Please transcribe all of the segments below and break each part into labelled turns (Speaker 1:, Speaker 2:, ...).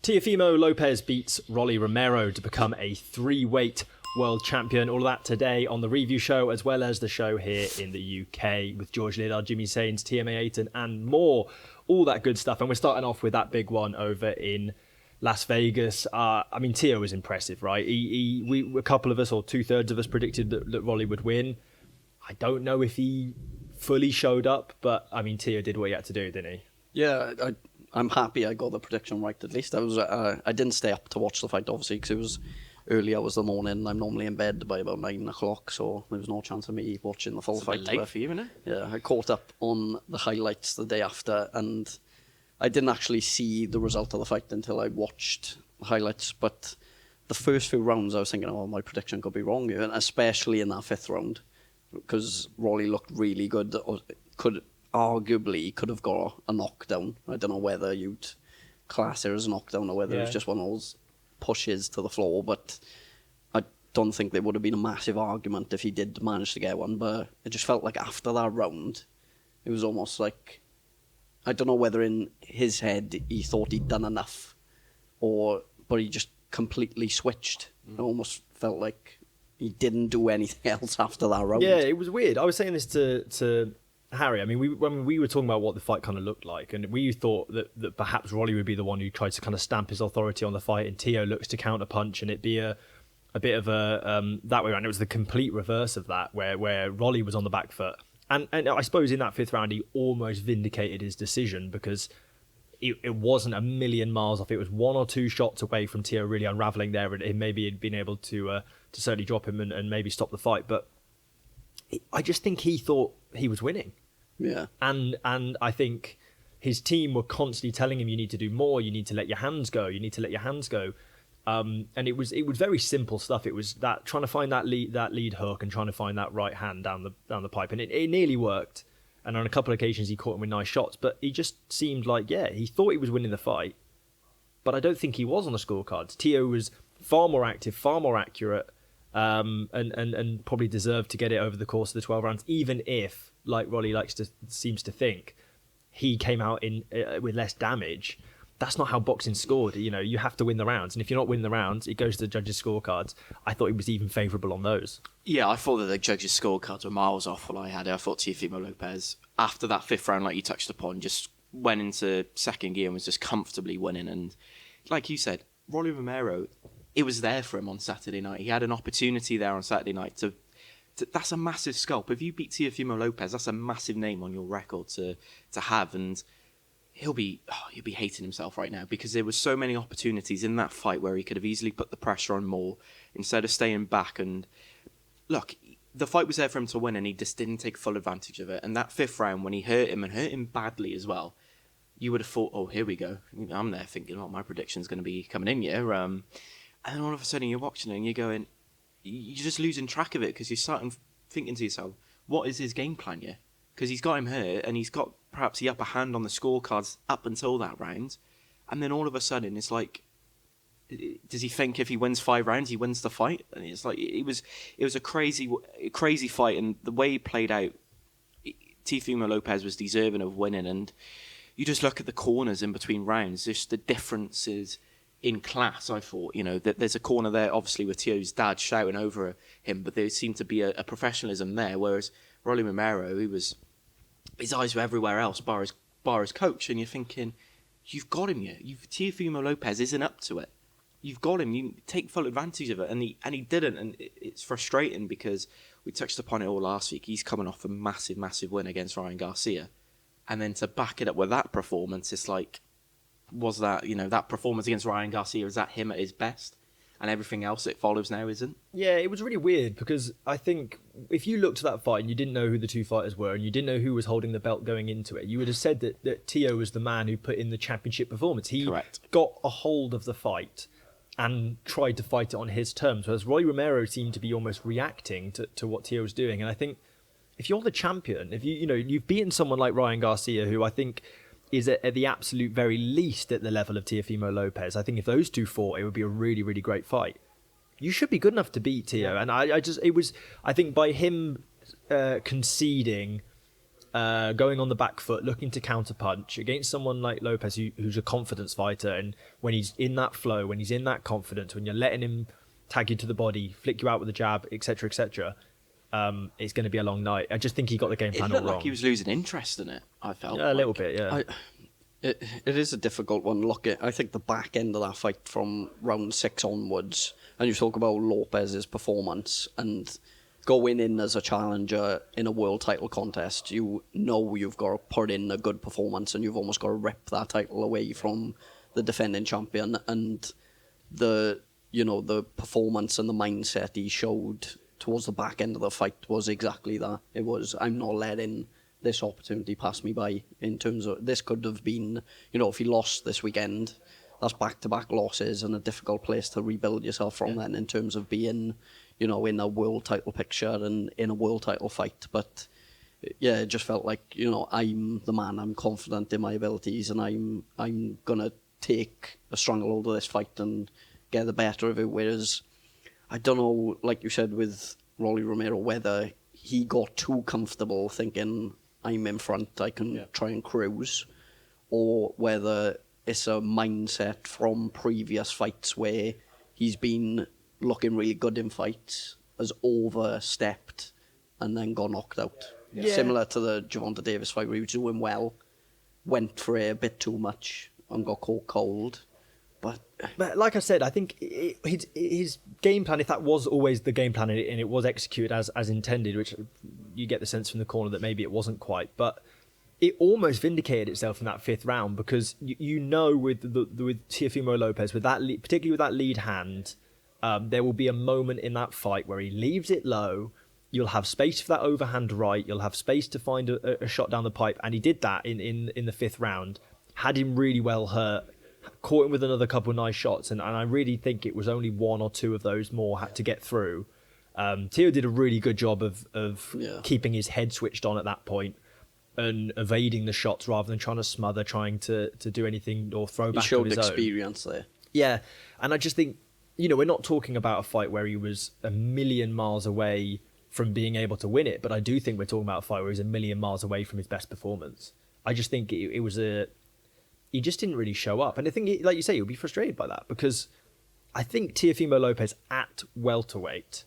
Speaker 1: Teofimo Lopez beats Rolly Romero to become a 3-weight world champion. All of that today on the review show, as well as the show here in the UK with Goerge, Liddard, Jimmy Sains, TMA Ayton and more. All that good stuff. And we're starting off with that big one over in Las Vegas. Tiah was impressive, right? A couple of us, or 2/3 of us, predicted that Rolly would win. I don't know if he fully showed up, but Tiah did what he had to do, didn't he?
Speaker 2: Yeah, I'm happy I got the prediction right at least. I didn't stay up to watch the fight, obviously, because it was early hours of the morning. I'm normally in bed by about 9 o'clock, so there was no chance of me watching the full fight.
Speaker 3: It's a bit late for you, isn't it?
Speaker 2: Yeah, I caught up on the highlights the day after, and I didn't actually see the result of the fight until I watched the highlights. But the first few rounds, I was thinking, my prediction could be wrong, and especially in that fifth round, because Rolly looked really good. Could have got a knockdown. I don't know whether you'd class it as a knockdown or whether it was just one of those pushes to the floor, but I don't think there would have been a massive argument if he did manage to get one. But it just felt like after that round, it was almost like, I don't know whether in his head he thought he'd done enough, but he just completely switched. It almost felt like he didn't do anything else after that round.
Speaker 1: Yeah, it was weird. I was saying this to Harry. When we were talking about what the fight kind of looked like, and we thought that perhaps Rolly would be the one who tried to kind of stamp his authority on the fight, and Tiah looks to counter punch, and it'd be a bit of a that way around. It was the complete reverse of that, where Rolly was on the back foot, and I suppose in that fifth round he almost vindicated his decision, because it wasn't a million miles off. It was 1 or 2 shots away from Tiah really unraveling there, and maybe he'd been able to certainly drop him and maybe stop the fight. But I just think he thought he was winning.
Speaker 2: Yeah.
Speaker 1: And I think his team were constantly telling him, you need to do more, you need to let your hands go, you need to let your hands go. And it was very simple stuff. It was that trying to find that lead hook and trying to find that right hand down the pipe, and it nearly worked. And on a couple of occasions he caught him with nice shots, but he just seemed like, he thought he was winning the fight, but I don't think he was on the scorecards. Tiah was far more active, far more accurate, and probably deserved to get it over the course of the 12 rounds, even if, like Rolly seems to think, he came out with less damage. That's not how boxing's scored. You have to win the rounds, and if you're not winning the rounds, it goes to the judges' scorecards. I thought he was even favourable on those.
Speaker 3: Yeah, I thought that the judges' scorecards were miles off what I had. I thought Teofimo Lopez, after that fifth round, like you touched upon, just went into second gear and was just comfortably winning. And like you said, Rolly Romero, it was there for him on Saturday night. He had an opportunity there on Saturday night to that's a massive scalp. If you beat Teofimo Lopez, that's a massive name on your record to have, and he'll be hating himself right now, because there were so many opportunities in that fight where he could have easily put the pressure on more instead of staying back. And look, the fight was there for him to win, and he just didn't take full advantage of it. And that fifth round, when he hurt him badly as well, you would have thought, oh, here we go. I'm there thinking, my prediction's going to be coming in here. And then all of a sudden you're watching it and you're going, you're just losing track of it, because you're starting thinking to yourself, what is his game plan here? Because he's got him hurt, and he's got perhaps the upper hand on the scorecards up until that round, and then all of a sudden it's like, does he think if he wins 5 rounds he wins the fight? And it's like, it was a crazy fight, and the way he played out, Teofimo Lopez was deserving of winning. And you just look at the corners in between rounds, just the differences in class. I thought, that there's a corner there, obviously, with Tiah's dad shouting over him, but there seemed to be a professionalism there, whereas Rolly Romero, his eyes were everywhere else, bar his coach, and you're thinking, you've got him here. Teofimo Lopez isn't up to it. You've got him. You take full advantage of it, and he didn't, and it's frustrating, because we touched upon it all last week. He's coming off a massive, massive win against Ryan Garcia, and then to back it up with that performance, it's like, was that, that performance against Ryan Garcia, is that him at his best? And everything else it follows now isn't?
Speaker 1: Yeah, it was really weird, because I think if you looked at that fight and you didn't know who the two fighters were, and you didn't know who was holding the belt going into it, you would have said that Tiah was the man who put in the championship performance. He
Speaker 3: Correct.
Speaker 1: got a hold of the fight and tried to fight it on his terms, whereas Rolly Romero seemed to be almost reacting to what Tiah was doing. And I think if you're the champion, if you've beaten someone like Ryan Garcia, who I think is at the absolute very least at the level of Teofimo Lopez. I think if those two fought, it would be a really, really great fight. You should be good enough to beat Tiah. And I think by him conceding going on the back foot, looking to counterpunch against someone like Lopez, who's a confidence fighter. And when he's in that flow, when he's in that confidence, when you're letting him tag you to the body, flick you out with a jab, etc., etc., it's going to be a long night. I just think he got the game plan all
Speaker 3: It looked
Speaker 1: wrong.
Speaker 3: like he was losing interest in it, I felt.
Speaker 1: Yeah, a little bit, yeah.
Speaker 2: It is a difficult one. Look, I think the back end of that fight from round 6 onwards, and you talk about Lopez's performance and going in as a challenger in a world title contest, you know you've got to put in a good performance and you've almost got to rip that title away from the defending champion. And the performance and the mindset he showed towards the back end of the fight was exactly that. It was, I'm not letting this opportunity pass me by, in terms of, this could have been, if he lost this weekend, that's back-to-back losses and a difficult place to rebuild yourself from then, in terms of being, in a world title picture and in a world title fight. But yeah, it just felt like, I'm the man, I'm confident in my abilities, and I'm gonna take a stranglehold of this fight and get the better of it. Whereas I don't know, like you said with Rolly Romero, whether he got too comfortable thinking, I'm in front, I can try and cruise, or whether it's a mindset from previous fights where he's been looking really good in fights, has overstepped, and then got knocked out.
Speaker 1: Yeah.
Speaker 2: Similar to the Gervonta Davis fight where he was doing well, went for it a bit too much and got caught cold. But
Speaker 1: like I said, I think his game plan, if that was always the game plan and it was executed as intended, which you get the sense from the corner that maybe it wasn't quite, but it almost vindicated itself in that 5th round, because with Teofimo Lopez, with that particularly with that lead hand, there will be a moment in that fight where he leaves it low. You'll have space for that overhand right. You'll have space to find a shot down the pipe, and he did that in the 5th round. Had him really well hurt. Caught him with another couple of nice shots, and I really think it was only 1 or 2 of those more had to get through. Tiah did a really good job of keeping his head switched on at that point and evading the shots rather than trying to smother, trying to do anything or throw back.
Speaker 2: He showed
Speaker 1: of his
Speaker 2: experience there.
Speaker 1: Yeah, and I just think, we're not talking about a fight where he was a million miles away from being able to win it, but I do think we're talking about a fight where he's a million miles away from his best performance. I just think it was he just didn't really show up. And I think, like you say, you'll be frustrated by that, because I think Teofimo Lopez at welterweight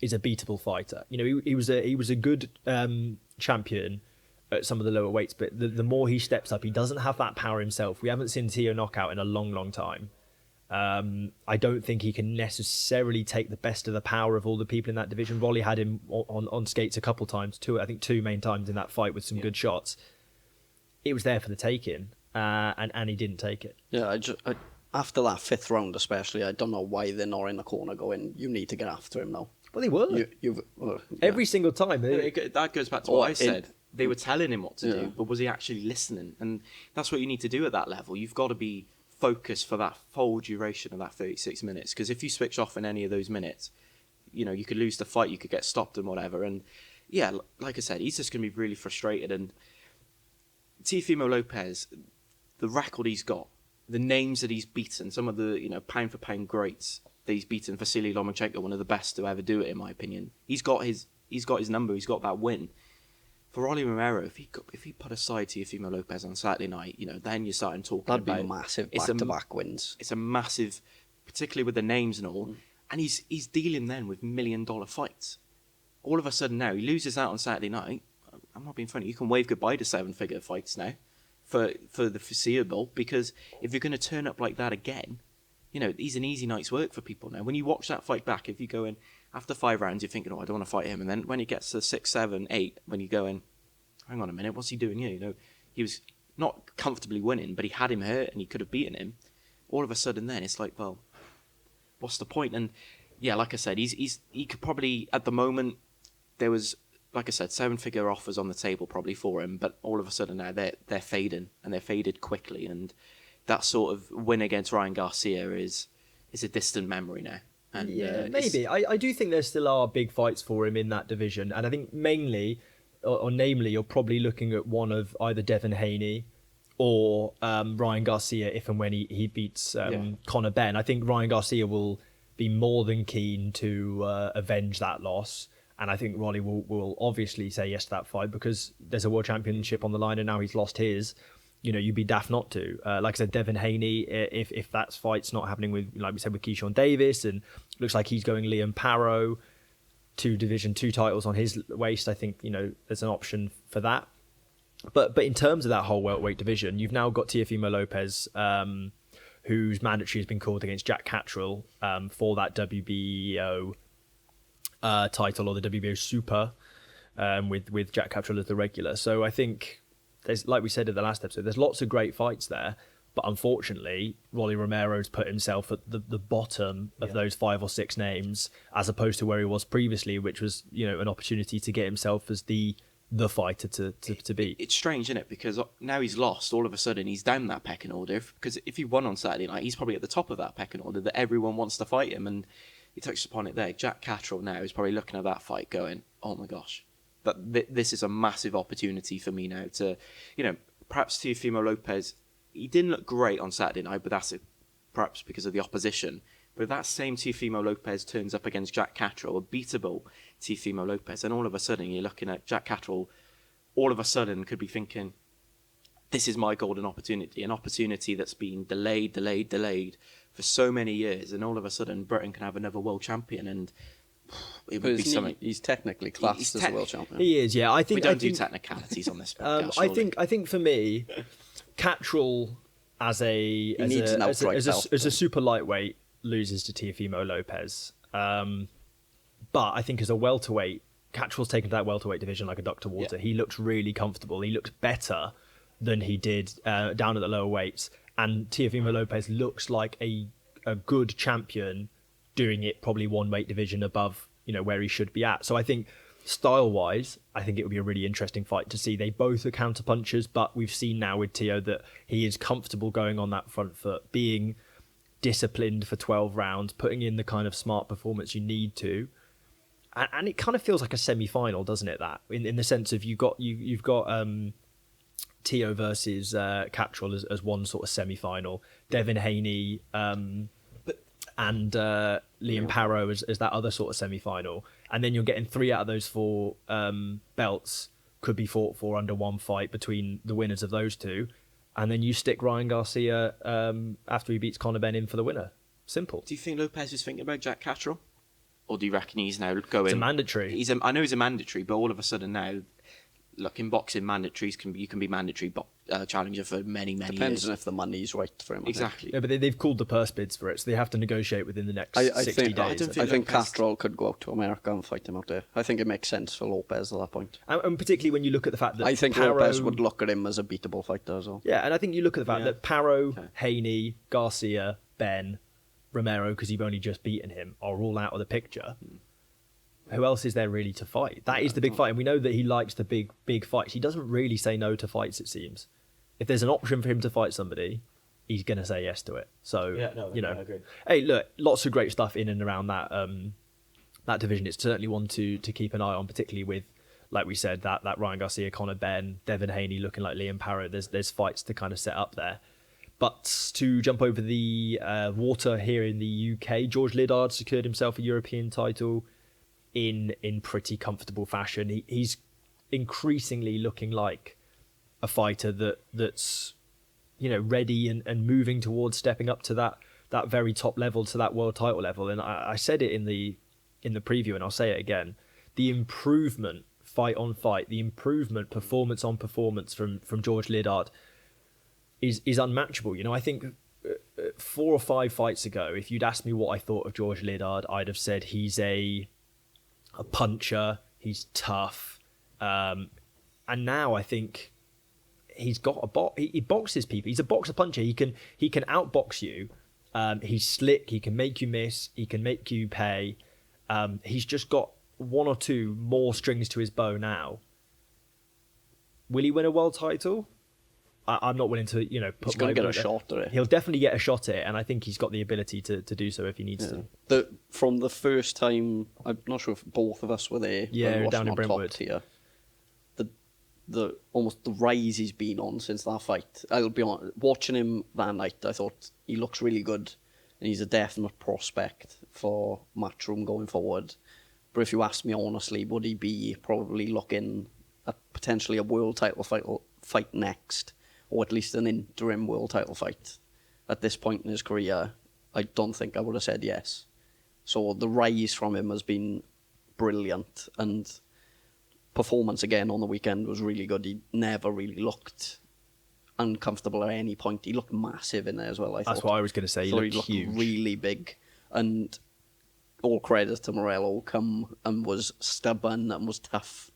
Speaker 1: is a beatable fighter. He was a good champion at some of the lower weights, but the more he steps up, he doesn't have that power himself. We haven't seen Tiah knockout in a long, long time. I don't think he can necessarily take the best of the power of all the people in that division. Rolly had him on skates a couple times, two main times in that fight with some good shots. It was there for the taking. And he didn't take it.
Speaker 2: Yeah, I after that 5th round especially, I don't know why they're not in the corner going, you need to get after him now.
Speaker 1: Well, they were. Every single time.
Speaker 3: That goes back to what I said. They were telling him what to do, but was he actually listening? And that's what you need to do at that level. You've got to be focused for that full duration of that 36 minutes. Because if you switch off in any of those minutes, you could lose the fight, you could get stopped and whatever. And yeah, like I said, he's just going to be really frustrated. And Teofimo Lopez, the record he's got, the names that he's beaten, some of the pound for pound greats that he's beaten, Vasily Lomachenko, one of the best to ever do it in my opinion. He's got his number. He's got that win. For Rolly Romero, if he put aside Teofimo Lopez on Saturday night, then you're starting talking
Speaker 2: That'd
Speaker 3: about
Speaker 2: be massive back-to-back wins.
Speaker 3: It's a massive, particularly with the names and all, and he's dealing then with $1 million fights. All of a sudden now he loses out on Saturday night. I'm not being funny. You can wave goodbye to 7-figure fights now. For the foreseeable, because if you're going to turn up like that again, he's an easy night's work for people now. When you watch that fight back, if you go in after 5 rounds, you're thinking, I don't want to fight him, and then when it gets to 6, 7, 8, when you go in, hang on a minute, what's he doing here? He was not comfortably winning, but he had him hurt and he could have beaten him. All of a sudden, then it's like, well, what's the point? And yeah, like I said, he could probably at the moment there was, like I said, 7-figure offers on the table probably for him, but all of a sudden now they're fading, and they're faded quickly, and that sort of win against Ryan Garcia is a distant memory now. And,
Speaker 1: maybe. I do think there still are big fights for him in that division, and I think mainly, or namely, you're probably looking at one of either Devin Haney or Ryan Garcia if and when he beats Conor Benn. I think Ryan Garcia will be more than keen to avenge that loss. And I think Rolly will obviously say yes to that fight because there's a world championship on the line, and now he's lost his. You'd be daft not to. Like I said, Devin Haney, if that fight's not happening with, like we said, with Keyshawn Davis, and looks like he's going Liam Parrow, 2 Division 2 titles on his waist, I think, there's an option for that. But in terms of that whole welterweight division, you've now got Teofimo Lopez, whose mandatory has been called against Jack Catterall for that WBO title, or the WBO Super, with Jack Catterall as the regular. So I think there's, like we said in the last episode, there's lots of great fights there. But unfortunately, Rolly Romero's put himself at the bottom of those 5 or 6 names, as opposed to where he was previously, which was an opportunity to get himself as the fighter to beat.
Speaker 3: It's strange, isn't it? Because now he's lost, all of a sudden he's down that pecking order. Because if he won on Saturday night, he's probably at the top of that pecking order, that everyone wants to fight him. And he touched upon it there. Jack Catterall now is probably looking at that fight going, oh my gosh, this is a massive opportunity for me now to, perhaps Teofimo Lopez, he didn't look great on Saturday night, but that's perhaps because of the opposition. But if that same Teofimo Lopez turns up against Jack Catterall, a beatable Teofimo Lopez, and all of a sudden you're looking at Jack Catterall, all of a sudden could be thinking, this is my golden opportunity, an opportunity that's been delayed for so many years, and all of a sudden Britain can have another world champion, and it would be something.
Speaker 2: He's technically classed as a world champion.
Speaker 1: He is, yeah. I think
Speaker 3: we don't do technicalities on this podcast.
Speaker 1: I think for me, Catterall as a super lightweight loses to Teofimo Lopez, but I think as a welterweight, Catterall's taken to that welterweight division like a duck to water. Yeah. He looks really comfortable. He looks better than he did down at the lower weights, and Teofimo Lopez looks like a good champion doing it probably 1 weight division above where he should be at. So I think style-wise, I think it would be a really interesting fight to see. They both are counter-punchers, but we've seen now with Teo that he is comfortable going on that front foot, being disciplined for 12 rounds, putting in the kind of smart performance you need to. And it kind of feels like a semi-final, doesn't it, that? In the sense of you've got Teo versus Catterall as one sort of semi-final, Devin Haney and Liam Parrow as that other sort of semi-final. And then you're getting 3 out of those 4 belts could be fought for under one fight between the winners of those 2. And then you stick Ryan Garcia after he beats Conor Benn in for the winner. Simple.
Speaker 3: Do you think Lopez is thinking about Jack Catterall? Or do you reckon he's now going...
Speaker 1: It's a mandatory.
Speaker 3: I know he's a mandatory, but all of a sudden now, look, in boxing, mandatories you can be mandatory challenger for many years.
Speaker 2: Depends on if the money's right for him.
Speaker 3: Exactly.
Speaker 1: Yeah, but they've called the purse bids for it, so they have to negotiate within the next 60 days.
Speaker 2: I think Catterall could go out to America and fight him out there. I think it makes sense for Lopez at that point.
Speaker 1: And particularly when you look at the fact that
Speaker 2: I think Lopez would look at him as a beatable fighter as well.
Speaker 1: Yeah, and I think you look at the fact that Parrow, Haney, Garcia, Benn, Romero, because you've only just beaten him, are all out of the picture. Who else is there really to fight? That is the big fight. And we know that he likes the big fights. He doesn't really say no to fights, it seems. If there's an option for him to fight somebody, he's going to say yes to it. So,
Speaker 3: I agree.
Speaker 1: Hey, look, lots of great stuff in and around that division. It's certainly one to keep an eye on, particularly with, like we said, that Ryan Garcia, Conor Benn, Devin Haney looking like Liam Parrow. There's fights to kind of set up there. But to jump over the water here in the UK, George Liddard secured himself a European title in pretty comfortable fashion. He's increasingly looking like a fighter that's ready and moving towards stepping up to that very top level, to that world title level. And I said it in the preview, and I'll say it again: the improvement fight on fight, the improvement performance on performance from George Liddard is unmatchable. I think 4 or 5 fights ago, if you'd asked me what I thought of George Liddard, I'd have said he's a puncher, he's tough, and now I think he's got he boxes people. He's a boxer puncher. He can outbox you. He's slick. He can make you miss. He can make you pay. He's just got 1 or 2 more strings to his bow now. Will he win a world title? I'm not willing to, put...
Speaker 2: He's going to get a shot at it.
Speaker 1: He'll definitely get a shot at it, and I think he's got the ability to do so if he needs to.
Speaker 2: From the first time, I'm not sure if both of us were there.
Speaker 1: Yeah, down in Brentwood.
Speaker 2: Tier, the almost the rise he's been on since that fight. I'll be honest, watching him that night, I thought he looks really good, and he's a definite prospect for Matchroom going forward. But if you ask me honestly, would he be probably looking at potentially a world title fight next, or at least an interim world title fight at this point in his career? I don't think I would have said yes. So the rise from him has been brilliant, and performance again on the weekend was really good. He never really looked uncomfortable at any point. He looked massive in there as well, I thought.
Speaker 1: That's what I was going to say. He looked huge.
Speaker 2: Really big. And all credit to Morello, come and was stubborn and was tough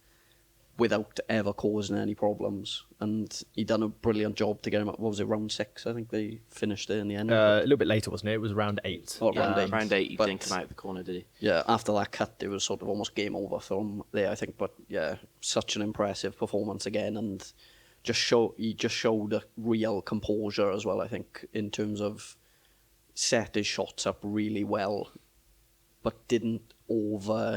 Speaker 2: without ever causing any problems. And he done a brilliant job to get him up. What was it, round 6? I think they finished it in the end.
Speaker 1: A little bit later, wasn't it? It was round 8.
Speaker 2: Oh, round 8.
Speaker 3: Round 8, he didn't come out of the corner, did he?
Speaker 2: Yeah, after that cut, it was sort of almost game over for him there, I think. But yeah, such an impressive performance again, and he just showed a real composure as well, I think, in terms of set his shots up really well, but didn't overcommit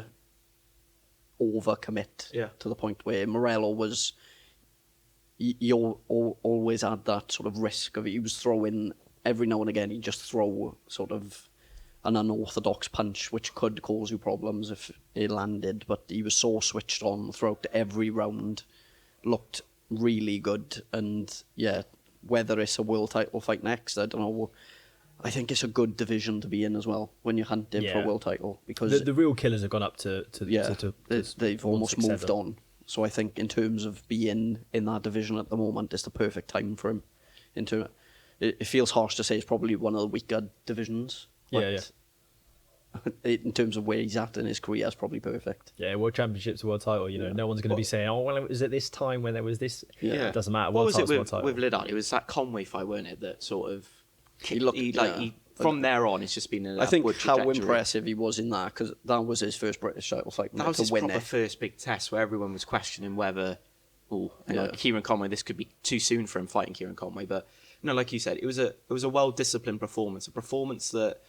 Speaker 2: to the point where Morello was. He always had that sort of risk of, he was throwing every now and again. He'd just throw sort of an unorthodox punch, which could cause you problems if it landed. But he was so switched on throughout every round, looked really good. And yeah, whether it's a world title fight next, I don't know. I think it's a good division to be in as well when you're hunting for a world title, because
Speaker 1: the real killers have gone up to
Speaker 2: they've almost moved on. So I think in terms of being in that division at the moment, it's the perfect time for him. It feels harsh to say it's probably one of the weaker divisions. But in terms of where he's at in his career, it's probably perfect.
Speaker 1: Yeah, World Championships, world title. No one's going to be saying, "Oh, well, it was at this time when there was this."
Speaker 2: Yeah.
Speaker 1: It doesn't matter.
Speaker 3: What
Speaker 1: World
Speaker 3: was it
Speaker 1: title.
Speaker 3: with Liddard? It was that Conway fight, weren't it? That sort of
Speaker 2: He
Speaker 3: from there on, it's just been an
Speaker 2: I think
Speaker 3: upward
Speaker 2: how
Speaker 3: trajectory.
Speaker 2: impressive he was in that, because that was his first British title fight.
Speaker 3: That was
Speaker 2: to
Speaker 3: his
Speaker 2: win
Speaker 3: proper
Speaker 2: it.
Speaker 3: first big test where everyone was questioning whether, Kieran Conway, this could be too soon for him fighting Kieran Conway. But no, like you said, it was a well-disciplined performance, a performance that,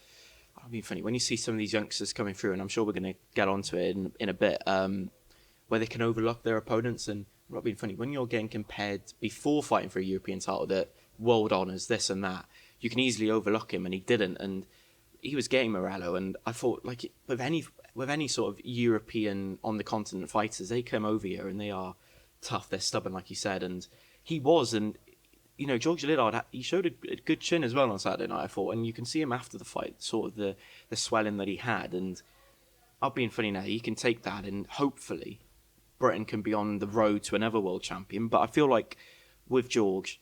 Speaker 3: I mean, funny, when you see some of these youngsters coming through, and I'm sure we're going to get onto it in a bit, where they can overlook their opponents, and not being funny, when you're getting compared before fighting for a European title, that world honours, this and that, you can easily overlook him, and he didn't, and he was getting Morello, and I thought, like, with any sort of European on the continent fighters, they come over here and they are tough, they're stubborn, like you said, and he was, and George Liddard, he showed a good chin as well on Saturday night, I thought, and you can see him after the fight, sort of the swelling that he had, and I'm being funny now, he can take that, and hopefully Britain can be on the road to another world champion, but I feel like with George,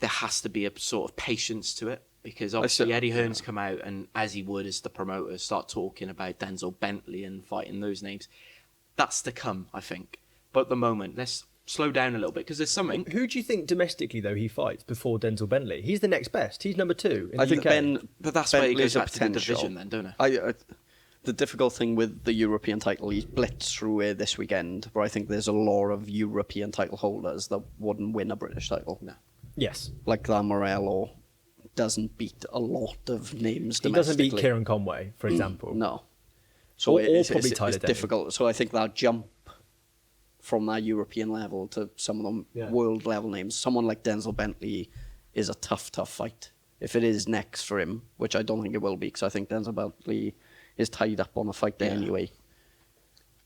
Speaker 3: there has to be a sort of patience to it, because obviously Eddie Hearn's come out, and as he would as the promoter, start talking about Denzel Bentley and fighting those names. That's to come, I think. But at the moment, let's slow down a little bit, because there's something.
Speaker 1: Who do you think domestically, though, he fights before Denzel Bentley? He's the next best. He's number 2 in
Speaker 2: I
Speaker 1: the
Speaker 2: think
Speaker 1: UK.
Speaker 3: But that's where he goes
Speaker 2: Bentley's a
Speaker 3: back to the
Speaker 2: potential.
Speaker 3: division then, don't it?
Speaker 2: The difficult thing with the European title, he's blitzed through it this weekend, but I think there's a lot of European title holders that wouldn't win a British title.
Speaker 3: No.
Speaker 1: Yes.
Speaker 2: Like that Morello doesn't beat a lot of names
Speaker 1: He doesn't beat Kieran Conway, for example.
Speaker 2: No. So
Speaker 1: Or probably Tyler
Speaker 2: it's
Speaker 1: Denny.
Speaker 2: difficult. So I think that jump from that European level to some of them world level names, someone like Denzel Bentley is a tough fight. If it is next for him, which I don't think it will be, because I think Denzel Bentley is tied up on a fight there anyway.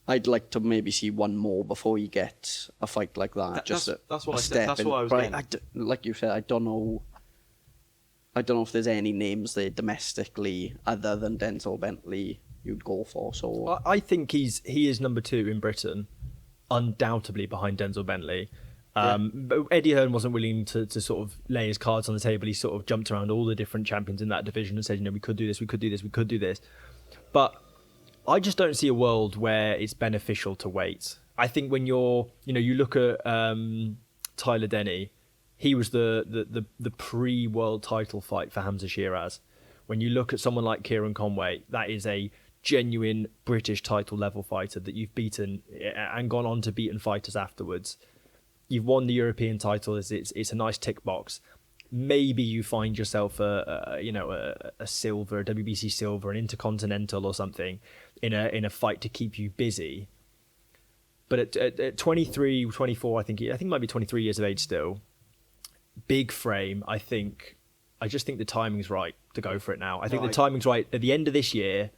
Speaker 2: I'd like to maybe see one more before he gets a fight like that.
Speaker 3: That's what I said. That's what I was getting.
Speaker 2: Like you said, I don't know if there's any names there domestically other than Denzel Bentley you'd go for. So
Speaker 1: I think he is number 2 in Britain, undoubtedly behind Denzel Bentley. But Eddie Hearn wasn't willing to sort of lay his cards on the table. He sort of jumped around all the different champions in that division and said, we could do this, we could do this, we could do this. But I just don't see a world where it's beneficial to wait. I think when you look at Tyler Denny, he was the pre-world title fight for Hamza Shiraz. When you look at someone like Kieran Conway, that is a genuine British title level fighter that you've beaten and gone on to beaten fighters afterwards. You've won the European title. It's a nice tick box. Maybe you find yourself a silver, a WBC silver, an intercontinental or something in a fight to keep you busy. But at 23, 24, I think he might be 23 years of age still. Big frame. I just think the timing's right to go for it now. I think the timing's right at the end of this year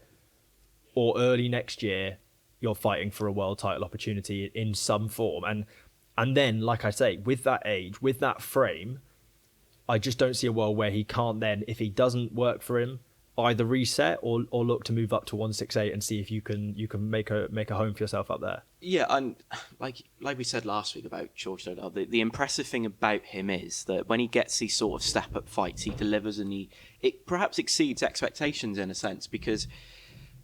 Speaker 1: or early next year. you're fighting for a world title opportunity in some form. And then, like I say, with that age, with that frame, I just don't see a world where he can't then, if he doesn't work for him, either reset or look to move up to 168 and see if you can make a home for yourself up there.
Speaker 3: Yeah, and like we said last week about George Liddard, the impressive thing about him is that when he gets these sort of step-up fights, he delivers, and it perhaps exceeds expectations in a sense, because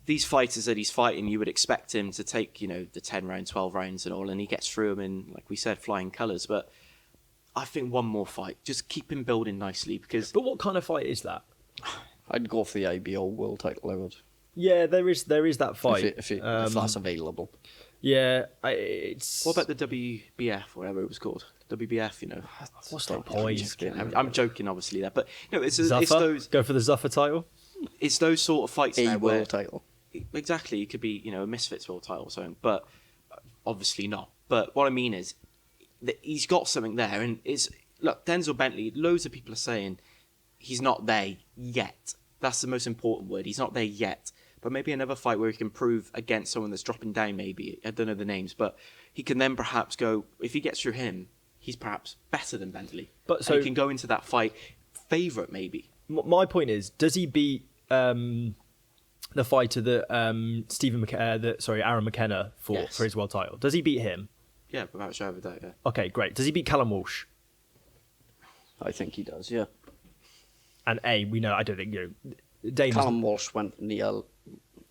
Speaker 3: these fighters that he's fighting, you would expect him to take, the 10 round, 12 rounds and all, and he gets through them in, like we said, flying colours. But I think one more fight, just keep him building nicely, because...
Speaker 1: But what kind of fight is that?
Speaker 2: I'd go for the IBO world title, I would.
Speaker 1: Yeah, there is that fight.
Speaker 2: If that's available.
Speaker 1: Yeah, it's...
Speaker 3: What about the WBF, whatever it was called? WBF,
Speaker 1: What's the point?
Speaker 3: I'm joking, obviously, there. But, it's
Speaker 1: Zuffa?
Speaker 3: those...
Speaker 1: Go for the Zuffa title?
Speaker 3: It's those sort of fights now where...
Speaker 2: world title.
Speaker 3: Exactly, it could be, a Misfits world title or something, but obviously not. But what I mean is, that he's got something there, and look, Denzel Bentley, loads of people are saying he's not there yet. That's the most important word. He's not there yet. But maybe another fight where he can prove against someone that's dropping down, maybe. I don't know the names, but he can then perhaps go, if he gets through him, he's perhaps better than Bentley.
Speaker 1: But so
Speaker 3: he can go into that fight favourite, maybe.
Speaker 1: My point is, does he beat the fighter that Aaron McKenna fought
Speaker 3: Yes.
Speaker 1: for his world title? Does he beat him?
Speaker 3: Yeah, without a shadow of a doubt, yeah.
Speaker 1: Okay, great. Does he beat Callum Walsh?
Speaker 2: I think he does, yeah.
Speaker 1: And we know, I don't think, Dana's...
Speaker 2: Callum Walsh went near,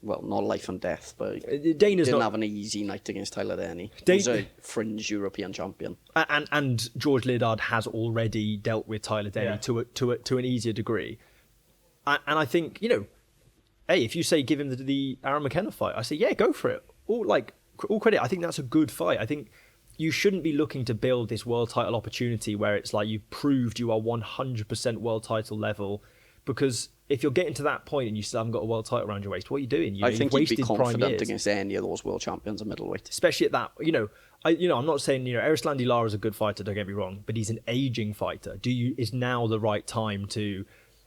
Speaker 2: well, not life and death, but
Speaker 1: Dana's
Speaker 2: didn't
Speaker 1: not...
Speaker 2: have an easy night against Tyler Denny. He was a fringe European champion.
Speaker 1: And George Liddard has already dealt with Tyler Denny to an easier degree. And I think, if you say give him the Aaron McKenna fight, I say, yeah, go for it. All credit. I think that's a good fight. I think you shouldn't be looking to build this world title opportunity where it's like you've proved you are 100% world title level, because if you're getting to that point and you still haven't got a world title around your waist, what are you doing?
Speaker 2: I think
Speaker 1: you've
Speaker 2: he'd be
Speaker 1: wasted
Speaker 2: confident against any of those world champions at middleweight.
Speaker 1: Especially at that, I'm not saying, Erislandy Lara is a good fighter, don't get me wrong, but he's an aging fighter. Is now the right time to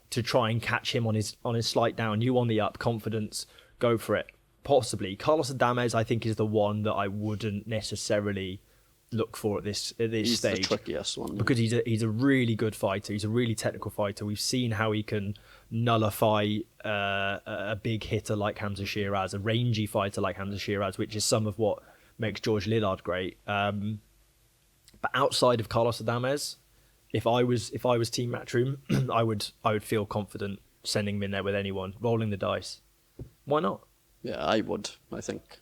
Speaker 1: try and catch him on his slight down, you on the up, confidence, go for it. Possibly. Carlos Adames, I think, is the one that I wouldn't necessarily look for at this
Speaker 2: He's
Speaker 1: stage.
Speaker 2: the trickiest one.
Speaker 1: Because he's a really good fighter. He's a really technical fighter. We've seen how he can nullify a big hitter like Hamza Shiraz, a rangy fighter like Hamza Shiraz, which is some of what makes George Liddard great. But outside of Carlos Adames, if I was Team Matchroom, I would feel confident sending him in there with anyone, rolling the dice. Why not?
Speaker 2: Yeah, I would. I think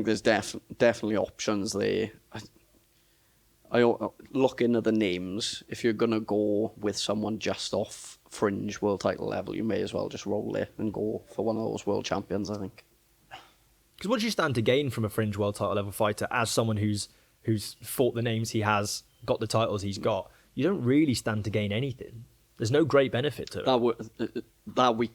Speaker 2: there's definitely options there. I looking at the names, if you're gonna go with someone just off fringe world title level, you may as well just roll it and go for one of those world champions, I think.
Speaker 1: Because what do you stand to gain from a fringe world title level fighter as someone who's fought the names he has, got the titles he's got? You don't really stand to gain anything. There's no great benefit to it.
Speaker 2: That week,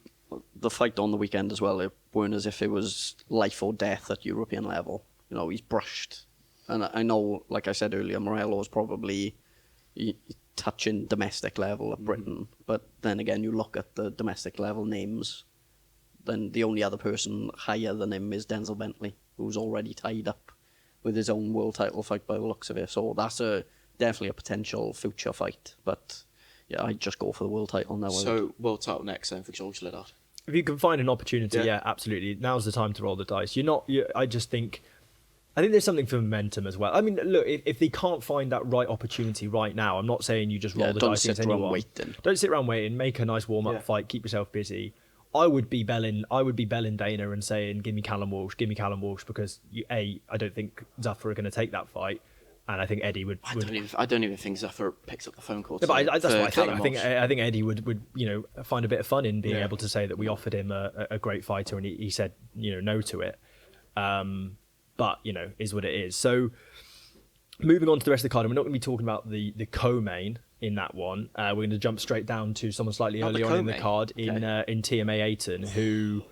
Speaker 2: the fight on the weekend as well, it weren't as if it was life or death at European level. He's brushed. And I know, like I said earlier, Morelo's probably touching domestic level at Britain. But then again, you look at the domestic level names, then the only other person higher than him is Denzel Bentley, who's already tied up with his own world title fight by the looks of it. So that's definitely a potential future fight. But yeah, I'd just go for the world title now.
Speaker 3: So, world title next then for George Liddard.
Speaker 1: If you can find an opportunity, yeah, absolutely. Now's the time to roll the dice. I think there's something for momentum as well. I mean, look, if they can't find that right opportunity right now, I'm not saying you just roll the dice against anyone. Don't sit around waiting. Make a nice warm-up fight. Keep yourself busy. I would be belling Dana and saying, give me Callum Walsh, because I don't think Zuffa are going to take that fight. And I think Eddie would.
Speaker 3: I don't even think Zuffa picks up the phone call.
Speaker 1: Yeah, but that's what I think. I think Eddie would find a bit of fun in being able to say that we offered him a great fighter and he said no to it. But is what it is. So moving on to the rest of the card, and we're not going to be talking about the co-main in that one. We're going to jump straight down to someone slightly earlier on in the card in TMA Ayton, who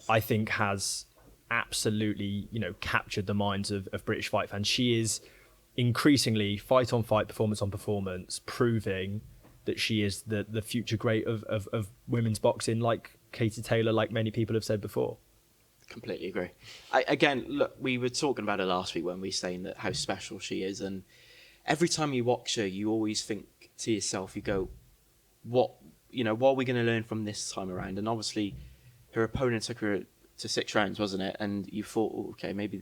Speaker 1: I think has absolutely captured the minds of British fight fans. She is increasingly fight on fight, performance on performance, proving that she is the future great of women's boxing, like Katie Taylor, like many people have said before.
Speaker 3: Completely agree. Again, look, we were talking about her last week when we were saying that how special she is, and every time you watch her, you always think to yourself, you go, what are we going to learn from this time around? And obviously, her opponent took her to 6 rounds, wasn't it? And you thought, okay, maybe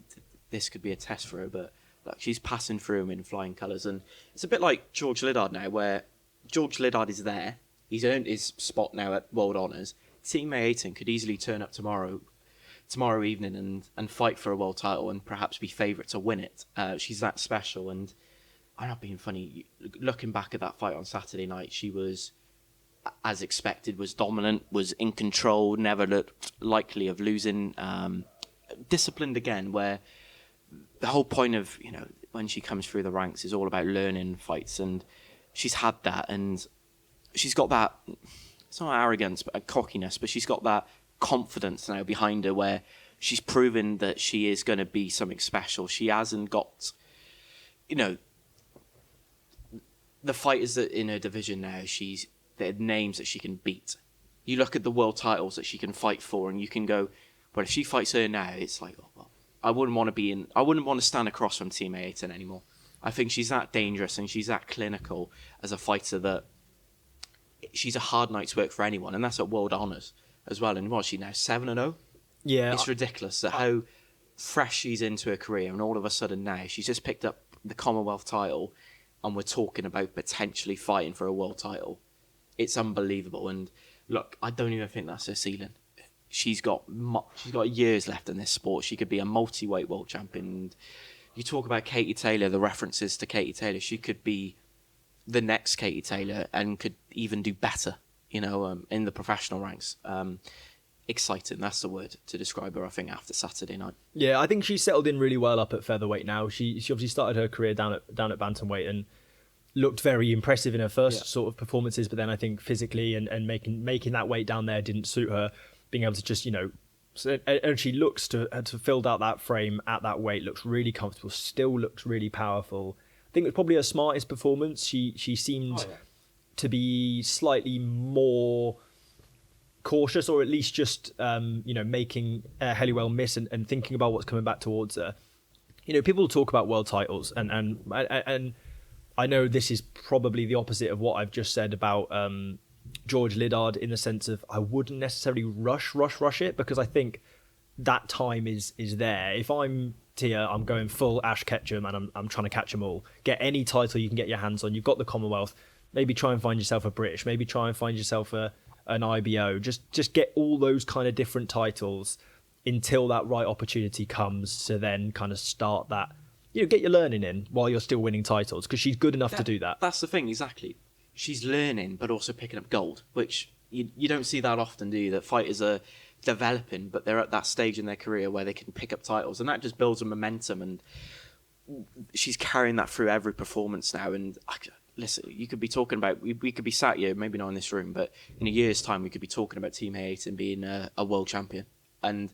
Speaker 3: this could be a test for her, but like, she's passing through him in flying colours. And it's a bit like George Liddard now, where George Liddard is there. He's earned his spot now at World Honours. Team Ayton could easily turn up tomorrow evening and fight for a world title and perhaps be favourite to win it. She's that special, and I'm not being funny. Looking back at that fight on Saturday night, she was, as expected, was dominant, was in control, never looked likely of losing. Disciplined again, where the whole point of, when she comes through the ranks is all about learning fights, and she's had that, and she's got that, it's not arrogance, but a cockiness, but she's got that confidence now behind her where she's proven that she is going to be something special. She hasn't got, the fighters that in her division now, they're names that she can beat. You look at the world titles that she can fight for, and you can go, well, if she fights her now, it's like, oh, well, I wouldn't want to stand across from Team Ayton anymore. I think she's that dangerous and she's that clinical as a fighter that she's a hard night's work for anyone, and that's at World Honours as well. And what's she now, 7-0?
Speaker 1: Yeah.
Speaker 3: It's ridiculous that how fresh she's into her career, and all of a sudden now she's just picked up the Commonwealth title, and we're talking about potentially fighting for a world title. It's unbelievable. And look, I don't even think that's her ceiling. She's got years left in this sport. She could be a multi-weight world champion. And you talk about Katie Taylor, the references to Katie Taylor. She could be the next Katie Taylor and could even do better, in the professional ranks. Exciting, that's the word to describe her, I think, after Saturday night.
Speaker 1: Yeah, I think she's settled in really well up at featherweight now. She obviously started her career down at bantamweight and looked very impressive in her first sort of performances, but then I think physically and making that weight down there didn't suit her. Being able to just, and she looks to filled out that frame at that weight, looks really comfortable, still looks really powerful. I think it was probably her smartest performance. She seemed to be slightly more cautious, or at least just making Helliwell miss and thinking about what's coming back towards her. People talk about world titles, and I know this is probably the opposite of what I've just said about George Liddard, in the sense of I wouldn't necessarily rush it, because I think that time is there. If I'm Tiah, I'm going full Ash Ketchum, and I'm trying to catch them all. Get any title you can get your hands on. You've got the Commonwealth. Maybe try and find yourself a British. Maybe try and find yourself an IBO. Just get all those kind of different titles until that right opportunity comes to then kind of start that. Get your learning in while you're still winning titles, because she's good enough to do that.
Speaker 3: That's the thing, exactly. She's learning, but also picking up gold, which you don't see that often, do you? That fighters are developing, but they're at that stage in their career where they can pick up titles, and that just builds a momentum, and she's carrying that through every performance now. And listen, you could be talking about, we could be sat here, maybe not in this room, but in a year's time, we could be talking about Team Ayton being a world champion. And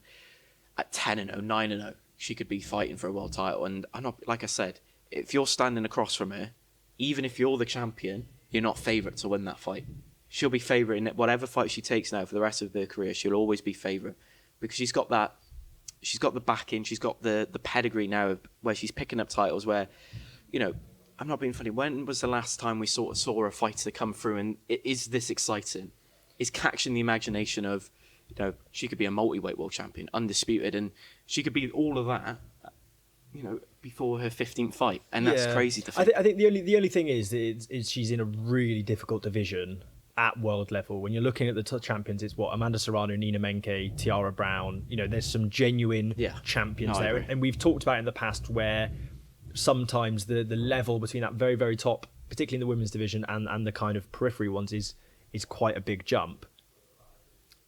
Speaker 3: at 10-0, 9-0, she could be fighting for a world title. And I'm not, like I said, if you're standing across from her, even if you're the champion, you're not favourite to win that fight. She'll be favourite in whatever fight she takes now for the rest of her career. She'll always be favourite, because she's got the backing, she's got the pedigree now where she's picking up titles where, I'm not being funny. When was the last time we sort of saw a fighter come through and is this exciting? Is catching the imagination of, she could be a multi-weight world champion, undisputed, and she could be all of that, before her 15th fight, and that's crazy to think.
Speaker 1: I think the only thing is she's in a really difficult division at world level. When you're looking at the champions, it's Amanda Serrano, Nina Menke, Tiara Brown. There's some genuine champions there, and we've talked about in the past where sometimes the level between that very, very top, particularly in the women's division, and the kind of periphery ones is quite a big jump.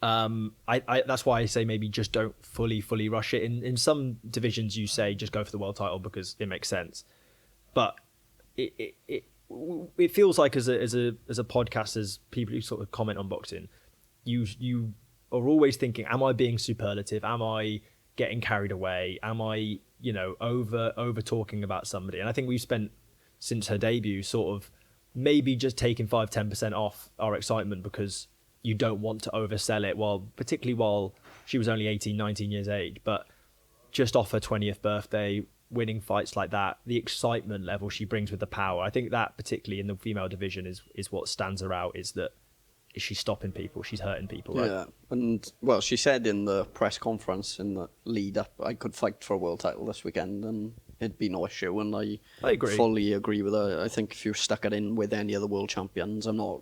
Speaker 1: That's why I say maybe just don't fully rush it. In some divisions, you say just go for the world title because it makes sense, but it feels like as a podcast, as people who sort of comment on boxing, you are always thinking, am I being superlative? Am I getting carried away? Am I over talking about somebody? And I think we've spent since her debut sort of maybe just taking 5-10% off our excitement because you don't want to oversell it, particularly while she was only 18, 19 years age. But just off her 20th birthday, winning fights like that, the excitement level she brings with the power, I think that particularly in the female division is what stands her out, is she's stopping people, she's hurting people, right?
Speaker 2: Yeah, and well, she said in the press conference in the lead up, I could fight for a world title this weekend and it'd be no issue, and I
Speaker 1: agree.
Speaker 2: Fully agree with her. I think if you stuck it in with any of the world champions, I'm not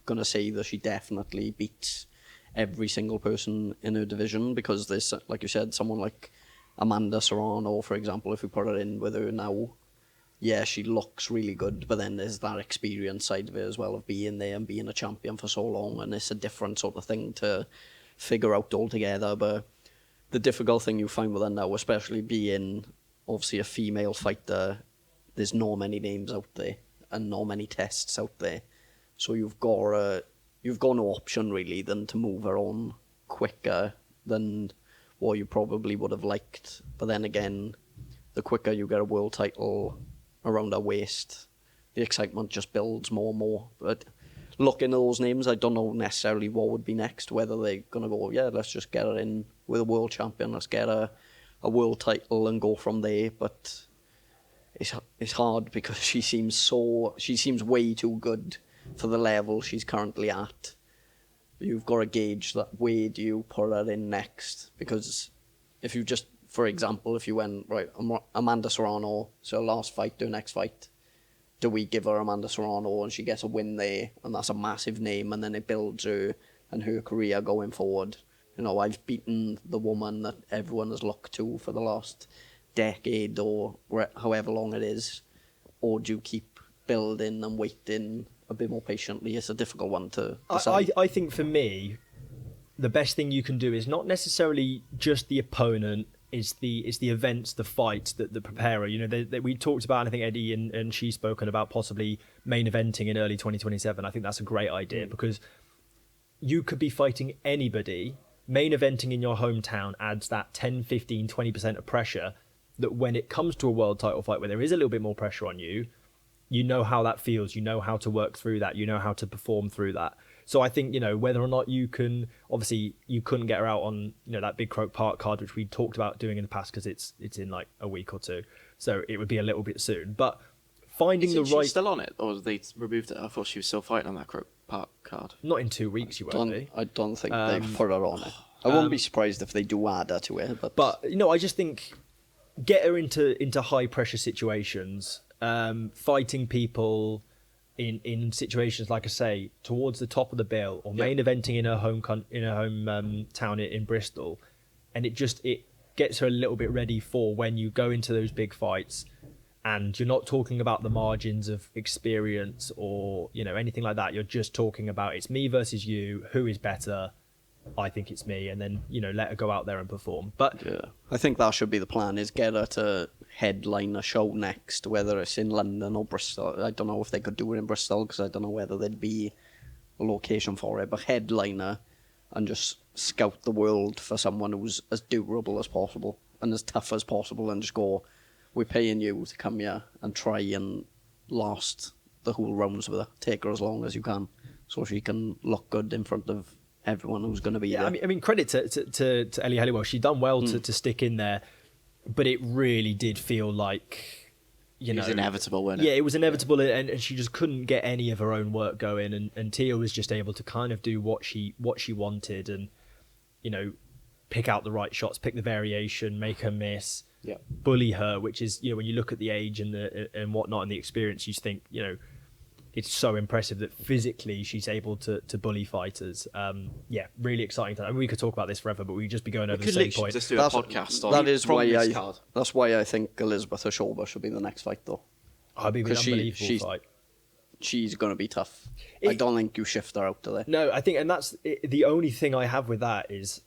Speaker 2: going to say that she definitely beats every single person in her division, because there's, like you said, someone like Amanda Serrano, for example, if we put her in with her now, yeah, she looks really good, but then there's that experience side of it as well, of being there and being a champion for so long, and it's a different sort of thing to figure out altogether. But the difficult thing you find with her now, especially being obviously a female fighter, there's not many names out there and not many tests out there, so you've got no option really than to move her on quicker than what you probably would have liked. But then again, the quicker you get a world title around her waist, the excitement just builds more and more. But looking at those names, I don't know necessarily what would be next, whether they're going to go, yeah, let's just get her in with a world champion, let's get a world title and go from there. But it's hard, because she seems way too good for the level she's currently at. You've got to gauge that, where do you put her in next? Because if you just, for example, if you went, right, Amanda Serrano, so last fight, her next fight, do we give her Amanda Serrano and she gets a win there, and that's a massive name, and then it builds her and her career going forward? You know, I've beaten the woman that everyone has looked to for the last decade or however long it is. Or do you keep building and waiting a bit more patiently? It's a difficult one to decide.
Speaker 1: I think for me, the best thing you can do is not necessarily just the opponent, is the events, the fights that prepare her. You know, we talked about, and I think Eddie and she's spoken about possibly main eventing in early 2027. I think that's a great idea, because you could be fighting anybody. Main eventing in your hometown adds that 10, 15, 20% of pressure that when it comes to a world title fight where there is a little bit more pressure on you, you know how that feels, you know how to work through that, you know how to perform through that. So I think, you know, whether or not you can, obviously you couldn't get her out on, you know, that Big Croke Park card, which we talked about doing in the past, because it's in like a week or two. So it would be a little bit soon. But finding the right...
Speaker 3: She's still on it, or they removed it? I thought she was still fighting on that Croke Park card.
Speaker 1: Not in 2 weeks, you won't be.
Speaker 2: I don't think they've put her on it. I won't be surprised if they do add her to it.
Speaker 1: But you know, I just think get her into high pressure situations, fighting people in situations, like I say, towards the top of the bill, or main eventing in her home town in Bristol, and it gets her a little bit ready for when you go into those big fights, and you're not talking about the margins of experience or, you know, anything like that. You're just talking about, it's me versus you, who is better. I think it's me, and then, you know, let her go out there and perform. But
Speaker 2: yeah, I think that should be the plan, is get her to headline a show next, whether it's in London or Bristol. I don't know if they could do it in Bristol, because I don't know whether there'd be a location for it, but headline her and just scout the world for someone who's as durable as possible and as tough as possible, and just go, we're paying you to come here and try and last the whole rounds with her. Take her as long as you can, so she can look good in front of everyone who's going to be there.
Speaker 1: I mean, credit to Ellie Halliwell. She'd done well to stick in there, but it really did feel like, you know,
Speaker 3: it was inevitable, wasn't it?
Speaker 1: Yeah, it was inevitable, and she just couldn't get any of her own work going, and Tiah was just able to kind of do what she wanted, and, you know, pick out the right shots, pick the variation, make her miss, bully her, which is, you know, when you look at the age and whatnot and the experience, you think, you know, it's so impressive that physically she's able to bully fighters. Yeah, really exciting. I mean, we could talk about this forever, but we'd just be going over the same point.
Speaker 3: Just do a podcast on
Speaker 2: that is
Speaker 3: from
Speaker 2: why
Speaker 3: this card.
Speaker 2: That's why I think Elizabeth Ashoba should be the next fight, though.
Speaker 1: I'd be an unbelievable fight.
Speaker 2: She's going to be tough. I don't think you shift her out to there.
Speaker 1: No, I think, and that's the only thing I have with that is,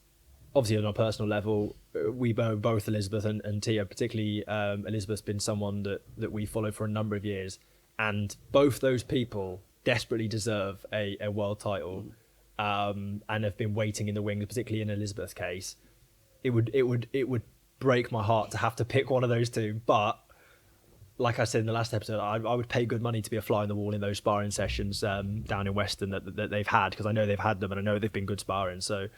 Speaker 1: obviously on a personal level, we both Elizabeth and Tiah, particularly Elizabeth's been someone that we followed for a number of years. And both those people desperately deserve a world title, and have been waiting in the wings, particularly in Elizabeth's case. It would break my heart to have to pick one of those two, but like I said in the last episode, I would pay good money to be a fly on the wall in those sparring sessions down in Western that they've had, because I know they've had them and I know they've been good sparring. So,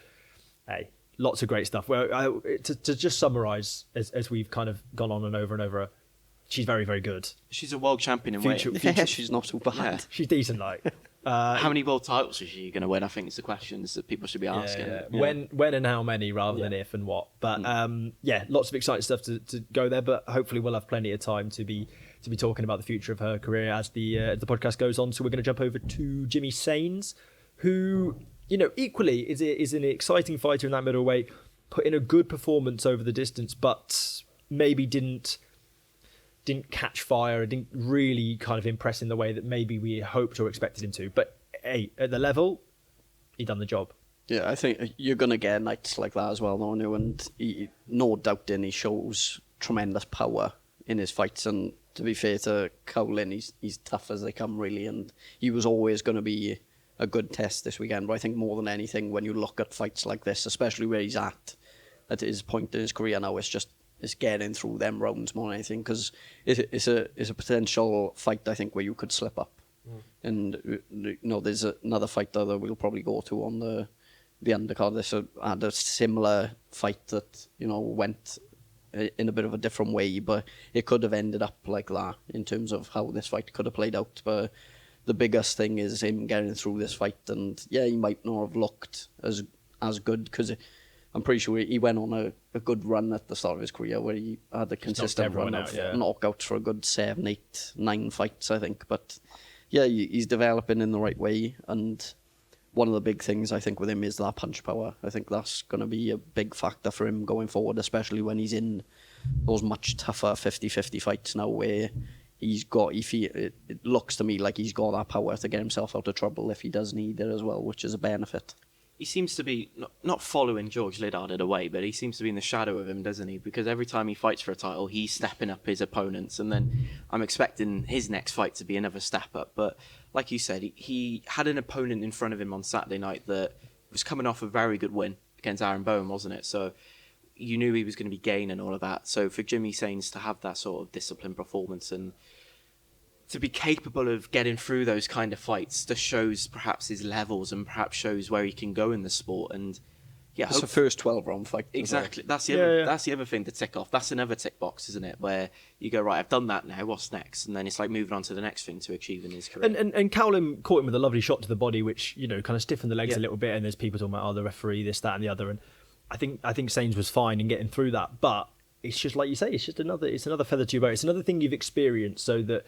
Speaker 1: hey, lots of great stuff. Well, to just summarise, as we've kind of gone on and over, she's very, very good.
Speaker 3: She's a world champion in weight.
Speaker 2: She's not so bad.
Speaker 3: Yeah.
Speaker 1: She's decent, like.
Speaker 3: How many world titles is she going to win? I think it's the questions that people should be asking.
Speaker 1: Yeah. When and how many, rather than if and what. But lots of exciting stuff to go there. But hopefully we'll have plenty of time to be talking about the future of her career as the podcast goes on. So we're going to jump over to Jimmy Sains, who, equally is an exciting fighter in that middleweight, put in a good performance over the distance, but maybe didn't catch fire, didn't really kind of impress in the way that maybe we hoped or expected him to. But hey, at the level, he done the job.
Speaker 2: Yeah, I think you're going to get nights like that as well, aren't you? And no doubt he shows tremendous power in his fights. And to be fair to Cowlin, he's tough as they come, really. And he was always going to be a good test this weekend. But I think more than anything, when you look at fights like this, especially where he's at his point in his career now, it's getting through them rounds more than anything, because it's a potential fight, I think, where you could slip up. And there's another fight that we'll probably go to on the undercard. This had a similar fight that went in a bit of a different way, but it could have ended up like that in terms of how this fight could have played out. But the biggest thing is him getting through this fight, and he might not have looked as good, because I'm pretty sure he went on a good run at the start of his career where he had a consistent run of knockouts for a good 7, 8, 9 fights, I think. But he's developing in the right way, and one of the big things I think with him is that punch power. I think that's going to be a big factor for him going forward, especially when he's in those much tougher 50-50 fights now, where it looks to me like he's got that power to get himself out of trouble if he does need it as well, which is a benefit.
Speaker 3: He seems to be not following George Liddard in a way, but he seems to be in the shadow of him, doesn't he? Because every time he fights for a title, he's stepping up his opponents, and then I'm expecting his next fight to be another step up. But like you said, he had an opponent in front of him on Saturday night that was coming off a very good win against Aaron Bowen, wasn't it? So you knew he was going to be gaining all of that. So for Jimmy Sains to have that sort of disciplined performance and to be capable of getting through those kind of fights just shows perhaps his levels and perhaps shows where he can go in the sport. And
Speaker 2: it's a first 12-round fight.
Speaker 3: Exactly.
Speaker 2: Well.
Speaker 3: That's the other thing to tick off. That's another tick box, isn't it? Where you go, right, I've done that now, what's next? And then it's like moving on to the next thing to achieve in his career.
Speaker 1: And Cowlin caught him with a lovely shot to the body, which, kind of stiffened the legs a little bit, and there's people talking about, the referee, this, that and the other. And I think Sains was fine in getting through that, but it's just like you say, it's another feather to your bow. It's another thing you've experienced, so that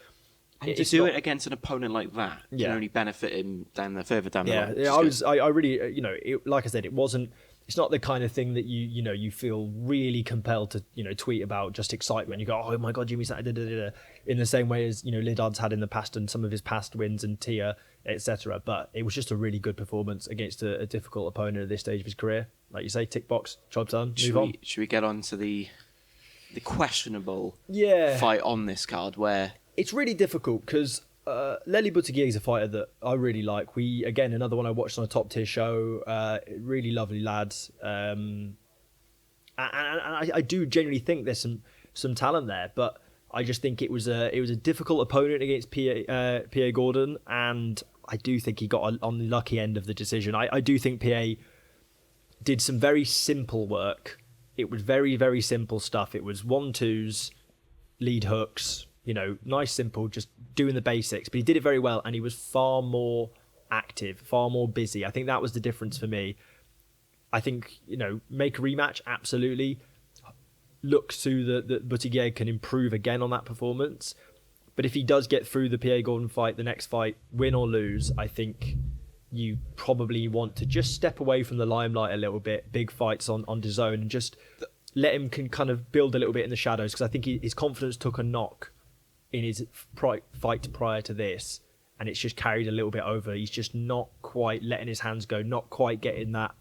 Speaker 3: and to do it against an opponent like that can only benefit him further down the line.
Speaker 1: Yeah, I really, like I said, it's not the kind of thing that you feel really compelled to, tweet about just excitement. You go, oh my God, Jimmy Sains, in the same way as, Liddard's had in the past and some of his past wins and Tiah, etc. But it was just a really good performance against a difficult opponent at this stage of his career. Like you say, tick box, job done, move on.
Speaker 3: Should we get on to the questionable fight on this card where...
Speaker 1: It's really difficult because Lely Buttigieg is a fighter that I really like. Another one I watched on a top tier show. Really lovely lad, and I do genuinely think there's some talent there. But I just think it was a difficult opponent against Pierre Gordon, and I do think he got on the lucky end of the decision. I do think Pierre did some very simple work. It was very, very simple stuff. It was 1-2s, lead hooks. Nice, simple, just doing the basics. But he did it very well, and he was far more active, far more busy. I think that was the difference for me. I think, make a rematch, absolutely. Look to that Buttigieg can improve again on that performance. But if he does get through the Pierre Gordon fight, the next fight, win or lose, I think you probably want to just step away from the limelight a little bit, big fights on DAZN, and just let him can kind of build a little bit in the shadows, because I think his confidence took a knock in his fight prior to this, and it's just carried a little bit over. He's just not quite letting his hands go, not quite getting that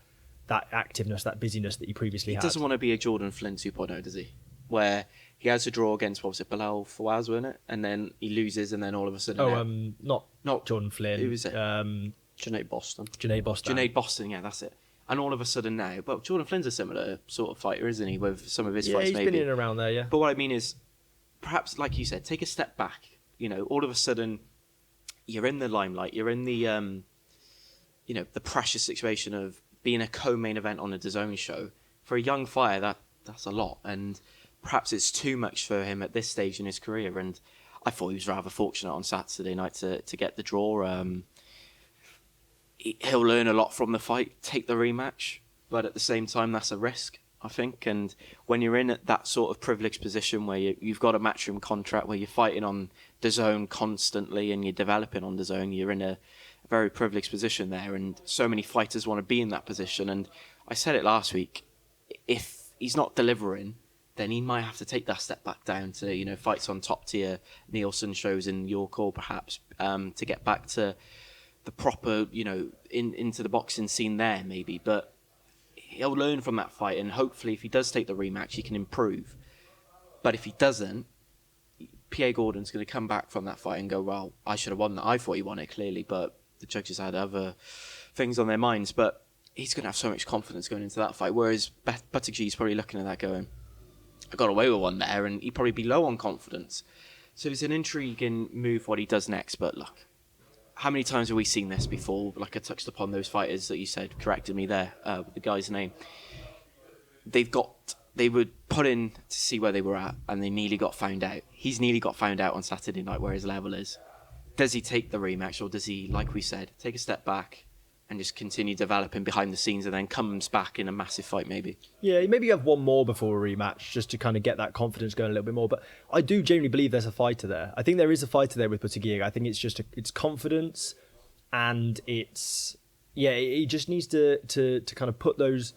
Speaker 1: activeness, that busyness that he previously had.
Speaker 3: He doesn't want to be a Jordan Flynn 2.0, does he? Where he has a draw against, what was it, Bilal Fawaz, wasn't it? And then he loses, and then all of a sudden...
Speaker 1: not Jordan Flynn.
Speaker 3: Who was it?
Speaker 2: Junaid Boston.
Speaker 3: Junaid Boston, yeah, that's it. And all of a sudden now... But Jordan Flynn's a similar sort of fighter, isn't he? With some of his fights,
Speaker 1: maybe. Yeah, he's been in and around there, yeah.
Speaker 3: But what I mean is... perhaps, like you said, take a step back. All of a sudden, you're in the limelight. You're in the, the precious situation of being a co-main event on a DAZN show. For a young fighter, that's a lot. And perhaps it's too much for him at this stage in his career. And I thought he was rather fortunate on Saturday night to get the draw. He'll learn a lot from the fight, take the rematch. But at the same time, that's a risk, I think. And when you're in that sort of privileged position where you've got a matchroom contract, where you're fighting on DAZN constantly and you're developing on DAZN, you're in a very privileged position there. And so many fighters want to be in that position. And I said it last week, if he's not delivering, then he might have to take that step back down to, fights on top tier Nielsen shows in your call, perhaps, to get back to the proper, into the boxing scene there, maybe. But he'll learn from that fight, and hopefully if he does take the rematch, he can improve. But if he doesn't, Pierre Gordon's going to come back from that fight and go, well, I should have won that. I thought he won it, clearly, but the judges had other things on their minds. But he's going to have so much confidence going into that fight, whereas Buttigieg's probably looking at that going, I got away with one there, and he'd probably be low on confidence. So it's an intriguing move what he does next. But look, how many times have we seen this before? Like I touched upon those fighters that you said, corrected me there, with the guy's name. They were put in to see where they were at, and they nearly got found out. He's nearly got found out on Saturday night where his level is. Does he take the rematch, or does he, like we said, take a step back and just continue developing behind the scenes and then comes back in a massive fight maybe?
Speaker 1: Yeah, maybe you have one more before a rematch just to kind of get that confidence going a little bit more. But I do genuinely believe there's a fighter there. I think there is a fighter there with Buttigieg. I think it's just it's confidence, and he just needs to kind of put those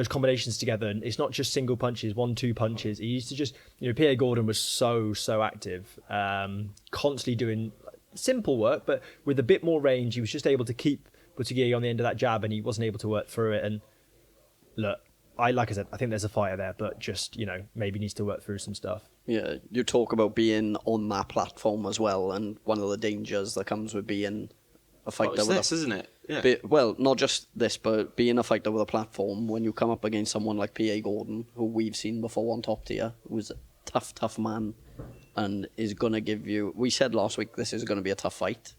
Speaker 1: combinations together. And it's not just single punches, 1-2 punches. He used to just, Pierre Gordon was so active, constantly doing simple work, but with a bit more range. He was just able to keep Buttigieg on the end of that jab, and he wasn't able to work through it. And look, like I said, I think there's a fighter there, but just, maybe needs to work through some stuff.
Speaker 2: Yeah, you talk about being on that platform as well, and one of the dangers that comes with being a fighter
Speaker 3: isn't it? Yeah.
Speaker 2: Well, not just this, but being a fighter with a platform, when you come up against someone like Pierre Gordon, who we've seen before on top tier, who's a tough man, and is going to give you... We said last week this is going to be a tough fight,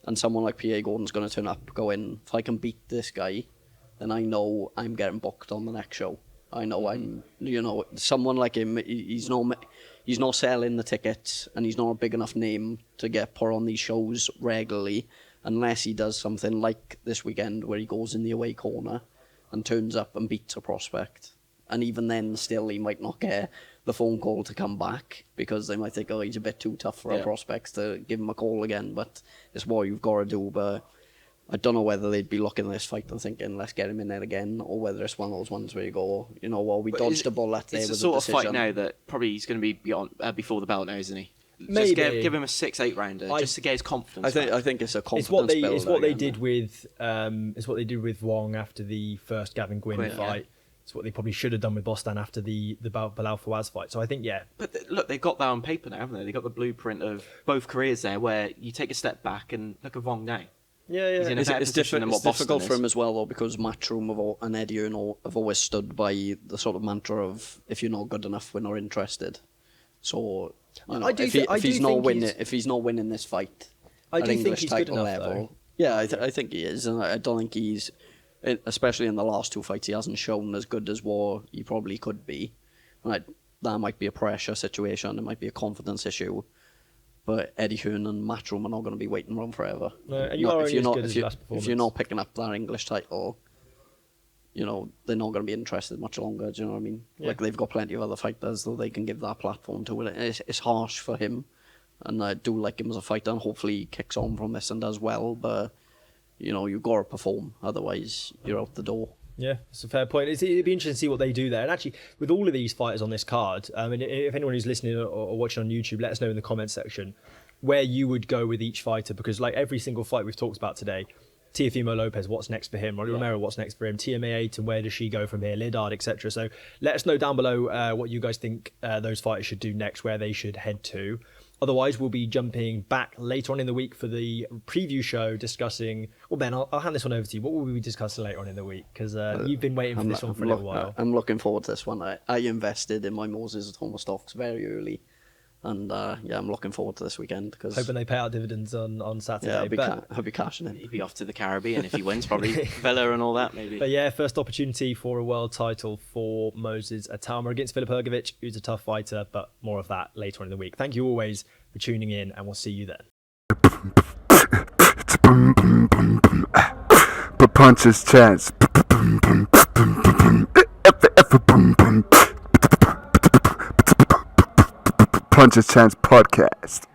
Speaker 2: and someone like Pierre Gordon's going to turn up, go in, if I can beat this guy, then I know I'm getting booked on the next show. I know I'm... someone like him, he's not selling the tickets, and he's not a big enough name to get put on these shows regularly, unless he does something like this weekend where he goes in the away corner and turns up and beats a prospect. And even then, still, he might not get the phone call to come back, because they might think, oh, he's a bit too tough for our prospects to give him a call again. But it's what you've got to do. But I don't know whether they'd be looking at this fight and thinking, let's get him in there again, or whether it's one of those ones where you go, we dodged a bullet there with the decision.
Speaker 3: It's the sort of fight now that probably he's going to be before the belt now, isn't he?
Speaker 1: Maybe.
Speaker 3: Just give him a 6-8 rounder just to get his confidence.
Speaker 2: I think it's a confidence builder.
Speaker 1: It's what they did with Wong after the first Gavin Gwynn fight. Yeah. It's what they probably should have done with Bostan after the Bilal Fawaz fight. So I think, yeah.
Speaker 3: But look, they've got that on paper now, haven't they? They've got the blueprint of both careers there, where you take a step back and look at Wong now.
Speaker 1: Yeah.
Speaker 2: It's difficult for him as well, though, because Matchroom and Eddie Earn have always stood by the sort of mantra of, if you're not good enough, we're not interested. So... if he's not winning this fight,
Speaker 1: I do think he's good enough level, though.
Speaker 2: Yeah, I think he is, and I don't think he's, especially in the last two fights, he hasn't shown as good as what he probably could be. That might be a pressure situation, it might be a confidence issue, but Eddie Hearn and Matchroom are not going to be waiting around forever.
Speaker 1: No, and if
Speaker 2: you're not picking up that English title, they're not going to be interested much longer. Do you know what I mean? Yeah. Like, they've got plenty of other fighters that they can give that platform to. It's harsh for him, and I do like him as a fighter, and hopefully he kicks on from this and does well. But you've got to perform, otherwise you're out the door.
Speaker 1: Yeah, it's a fair point. It'd be interesting to see what they do there. And actually, with all of these fighters on this card, and if anyone who's listening or watching on YouTube, let us know in the comments section where you would go with each fighter, because like every single fight we've talked about today, Teofimo Lopez, what's next for him? Rolly Romero, what's next for him? Ayton, where does she go from here? Liddard, etc. So let us know down below what you guys think those fighters should do next, where they should head to. Otherwise, we'll be jumping back later on in the week for the preview show discussing... Well, Ben, I'll hand this one over to you. What will we be discussing later on in the week? Because you've been waiting for this one for a little while.
Speaker 2: I'm looking forward to this one. I invested in my Moses Thomas stocks very early, And I'm looking forward to this weekend because
Speaker 1: Hoping they pay out dividends on Saturday.
Speaker 2: I'll be cashing in.
Speaker 3: He'd be off to the Caribbean if he wins, probably Villa and all that, maybe.
Speaker 1: But yeah, first opportunity for a world title for Moses Atama against Filip Hrgovic, who's a tough fighter, but more of that later on in the week. Thank you always for tuning in, and we'll see you then.
Speaker 4: But punches chance. Punches Chance Podcast.